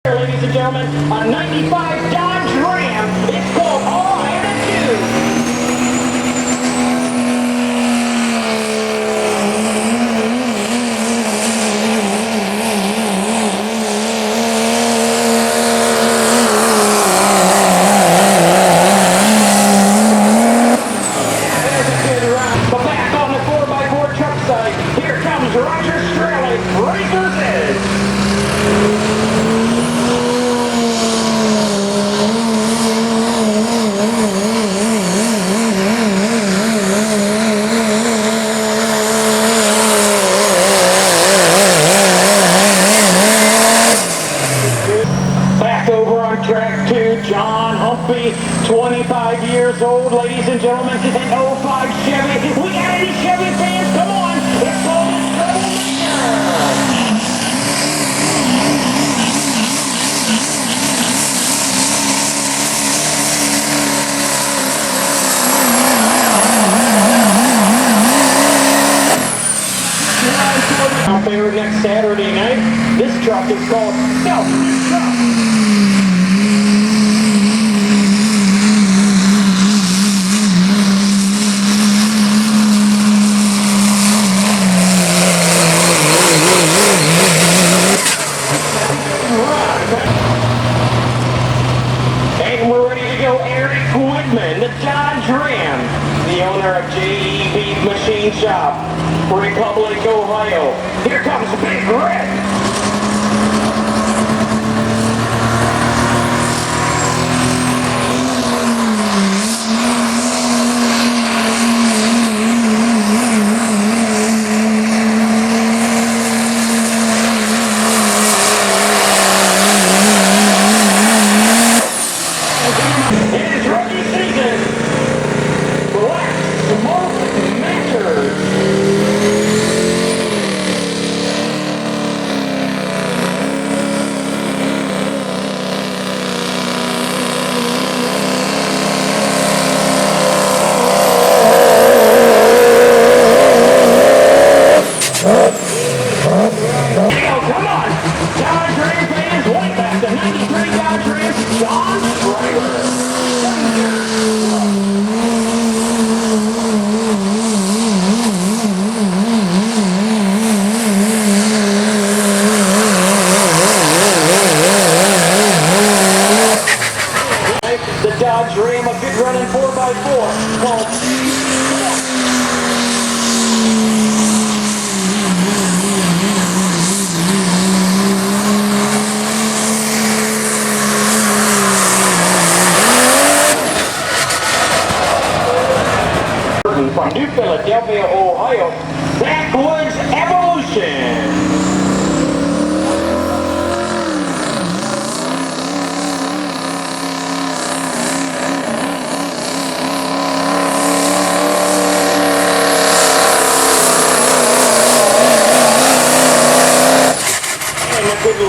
Ladies and gentlemen, a 95 Dodge Ram. It's called All Attitude. But back on the 4x4 truck side, here comes Roger Strelly, Racers Edge. Back over on track 2, John Humpy, 25 years old, ladies and gentlemen, an '05 Chevy. We got any Chevy fans? Come on! It's called the Troublemaker. Out there next Saturday night, this truck is called Self-Destruct. And we're ready to go. Eric Whitman, the Dodge Ram, the owner of JEB Machine Shop, Republic, Ohio. Here comes Big Red. It is rookie season. Black Smoke Matters. Come on! Dodge Ram fans, way back to 93 Dodge Ram, John Schreiber. The Dodge Ram, a good running 4x4 called from New Philadelphia, Ohio, Backwoods Evolution. And a good